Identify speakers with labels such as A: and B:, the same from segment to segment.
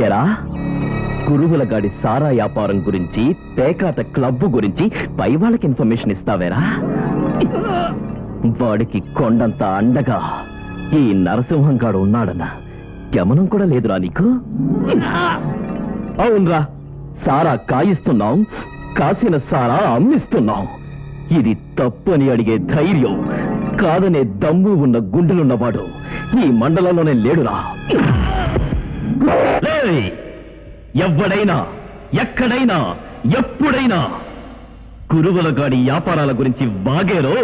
A: ఎరా గురువుల గాడి సారా వ్యాపారం గురించి పేకాట క్లబ్ గురించి పై వాళ్ళకి ఇన్ఫర్మేషన్ ఇస్తావేరా? వాడికి కొండంత అండగా ఈ నరసింహంగాడు ఉన్నాడన్న గమనం కూడా లేదురా నీకు? అవునరా, సారా కాయిస్తున్నాం, కాసిన సారా అమ్మిస్తున్నాం. ఇది తప్పని అడిగే ధైర్యం, కాదనే దమ్ము ఉన్న గుండెలున్నవాడు ఈ మండలంలోనే లేడురా. ఎవడైనా ఎక్కడైనా ఎప్పుడైనా గురువుల గాడి వ్యాపారాల గురించి బాగేరో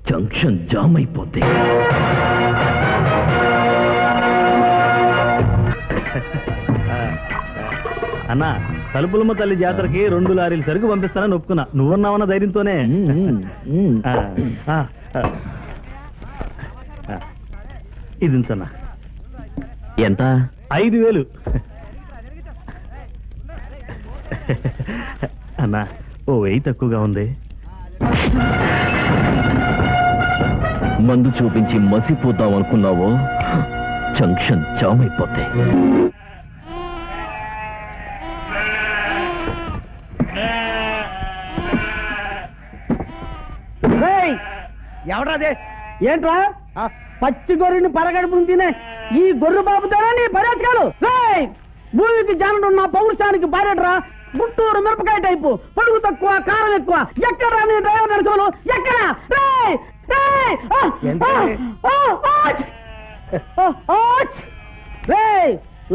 A: జంక్షన్ జామ్ అయిపోతే.
B: అన్నా, తలుపులమ్మ తల్లి జాతరకి 2 లారీలు సరుకు పంపిస్తానని ఒప్పుకున్నా. నువ్వున్నావన్న ధైర్యంతోనే. ఇది ఉంచన్నా.
A: ఎంత?
B: 5,000. అన్నా, ఓ 1000 తక్కువగా ఉంది.
A: మందు చూపించి మసిపోతాం అనుకున్నావో జంక్షన్ జామ్ అయిపోతే.
C: ఎవడదే? ఏంట్రా పచ్చి గొర్రెని పరగడుపుని తినే ఈ గొర్రె బాబుతారా నీ పర్యాటకాలు? భూమికి జానుడు ఉన్న పౌరుషానికి పారేట్రా. గుంటూరు మిరపకాయ టైపు, పొడుగు తక్కువ, కారం ఎక్కువ. ఎక్కడా నీ డ్రైవర్ నడుచుకోలు? ఎక్కడ?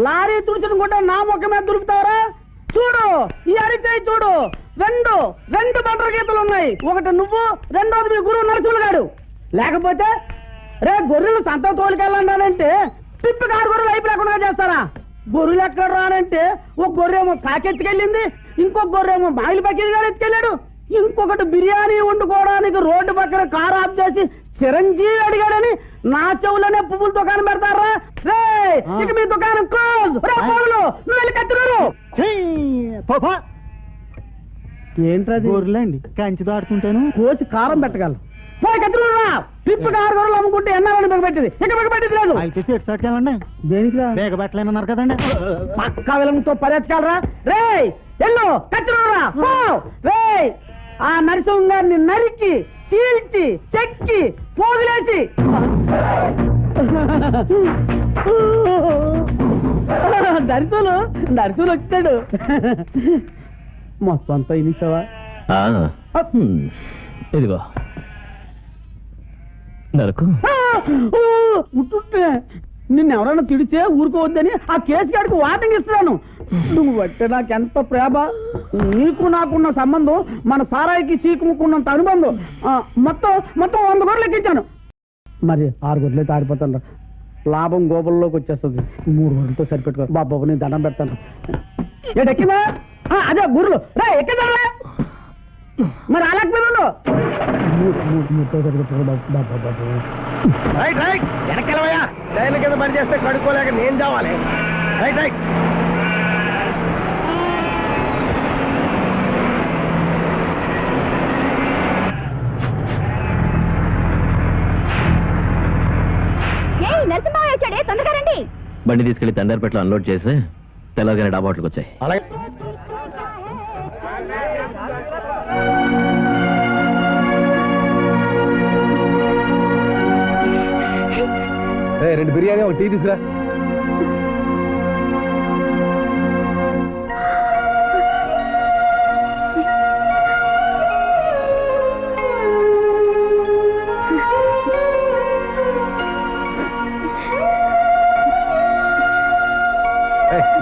C: లారీ తుడిచిన కూడా నా మొక్క మీద దొరుకుతావరా? చూడు, ఈ అరిచేయి చూడు, రెండు బండర గీతలు ఉన్నాయి. ఒకటి నువ్వు, రెండోది మీ గురువు నరసింహులు గారు. లేకపోతే రే గొర్రెలు సంత తోలికెళ్ళంటే తిప్పి 6 గొర్రెలు అయిపు లేకుండా చేస్తారా? గొర్రెలు ఎక్కడ రానంటే ఒక గొర్రెమో కాకెత్తుకెళ్ళింది, ఇంకొక గొర్రెమో మాయిల్ బకీల్ గారు ఎత్తుకెళ్ళాడు, ఇంకొకటి బిర్యానీ వండుకోవడానికి రోడ్డు పక్కన కారు ఆఫ్ చేసి చిరంజీవి అడిగాడని నా చెవులోనే పువ్వుల దుకాణం పెడతారా? రే ఇక మీ దుకాణం క్లోజ్. నువ్వు వెళ్ళి కత్తిరు. ఏంట్రది? గొర్రెలండి, కంచి దాడుతుంటాను, కోసి కారం పెట్టగలను. పోయి కత్తిరురా. తిప్పు 6 గొర్రెలు అమ్ముకుంటే ఎన్నాలని బిగబెట్టింది, ఇక బిగబెట్టింది లేదు. అయితే చేయాలండి. దేనికి బిగబెట్టలేనన్నారు కదండి. పక్కా విలంతో పర్యటకాలరా. రే ఎల్లు కత్తిరురా. రే ఆ నరసింహం గారిని నరికి చీల్చి చెక్కి పోగులేసి నరసింహులు వచ్చాడు. మొత్తం అంతా ఇనిసావా?
A: ఇదిగో నరకు.
C: నిన్నెవరైనా తిడితే ఊరుకోవద్దని ఆ కేసు గారికి వార్నింగ్ ఇస్తున్నాను. నువ్వు బట్టే నాకెంత ప్రేమ. నీకు నాకున్న సంబంధం మన సారాయికి చీకుముకున్నంత అనుబంధం. మొత్తం 100 గొర్రెలు ఎక్కించాను. మరి 6 గొర్రెలు తాడిపోతాను. లాభం గోబల్లోకి వచ్చేస్తుంది. 3 గొర్రెలతో సరిపెట్టుకో బాబు. నేను దండం పెడతాను. ఎక్కిందా? అదే గుర్రెలు రా ఎక్కిదా? మరి అలాగే వెనకెళ్ళవయ్యా. టైర్ల కింద పని చేస్తే కడుక్కోలేక నేను చావాలి. Right right.
D: నరసింహయ్య వచ్చాడే, తొందరగా రండి.
A: బండి తీసుకెళ్లి తండారిపేటలో అన్లోడ్ చేసి తెల్లగానే డాబాట్లకు వచ్చాయి.
C: అలాగే. రెండు బిర్యానీ, ఒక టీ తీసురా.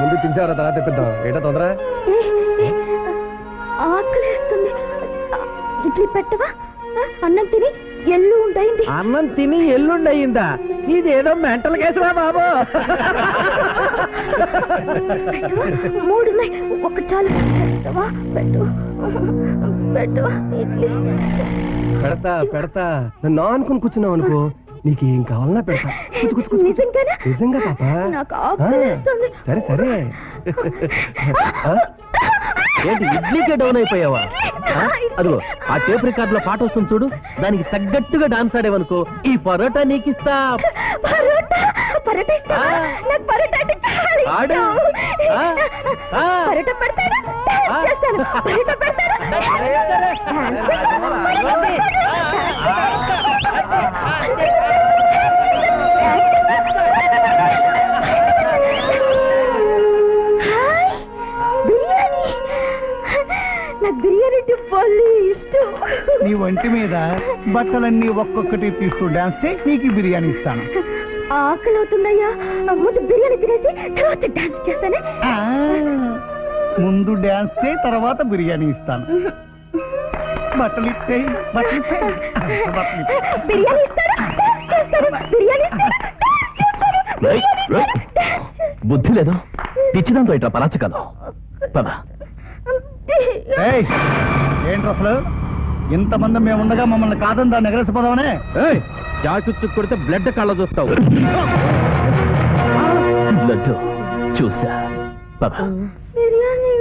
C: ముందు తింటారా, తర్వాత తెప్పిద్దాం. ఏంటో తొందర?
D: ఆకలేస్తుంది. ఇడ్లీ పెట్టవా? అన్నం తిని ఎల్లుండయింది.
C: అన్నం తిని ఎల్లుండయిందా? ఇదేదో మెంటల్ కేసురా బాబు.
D: 3 ఉన్నాయి, ఒక చాలు. పెట్టవా? పెట్టవా ఇడ్లీ?
C: పెడతా. నన్ను అనుకుని కూర్చున్నావు అనుకో, నీకేం కావాలన్నా పెడతా. నిజంగా పాపా?
D: నాకు ఆకలేస్తుంది.
C: సరే.
A: ఏంటి ఇడ్లీకే డౌన్ అయిపోయావా? అదిగో ఆ టేప్ రికార్డ్ లో పాట వస్తుంది చూడు, దానికి తగ్గట్టుగా డాన్స్ ఆడేవనుకో ఈ పరోటా నీకిస్తా.
B: పాడు. ఆ, ఆ.
D: పరిట పెడతాడు, డాన్స్ చేస్తాను. పరిట పెడతాడు, డాన్స్ చేస్తాను. హాయ్, బిర్యానీ. నాకు బిర్యానీ అంటే భలే ఇష్టం.
C: నీ ఒంటి మీద బట్టలన్నీ ఒక్కొక్కటి తీస్తూ డాన్స్ చేయి, నీకు బిర్యానీ ఇస్తాను.
D: ఆకలి అవుతుందయ్యా, ముందు బిర్యానీ తినేసి తర్వాత డాన్స్ చేస్తానే.
C: ఆ, ముందు డాన్స్ చేయి, తర్వాత బిర్యానీ ఇస్తాను. బట్టలు ఇచ్చేయి, బట్టలు ఇచ్చేయి, బట్టలు ఇచ్చేయి.
D: బిర్యానీ ఇస్తారా, డాన్స్ చేస్తాను. బిర్యానీ ఇస్తారా, డాన్స్ చేస్తాను.
A: రేయ్, రేయ్. బుద్ధి లేదు పిచ్చిదాంతో ఇట్లా పరాచకాలు పద.
C: ఏయ్, ఏంటి అసలు ఇంతమంది మేము ఉండగా మమ్మల్ని కాదని దాన్ని ఎగరేసిపోదామనే?
B: జాకెట్ కొడితే బ్లడ్ కళ్ళ చూస్తావు.
A: బ్లడ్ చూసా పద.
D: బిర్యానీ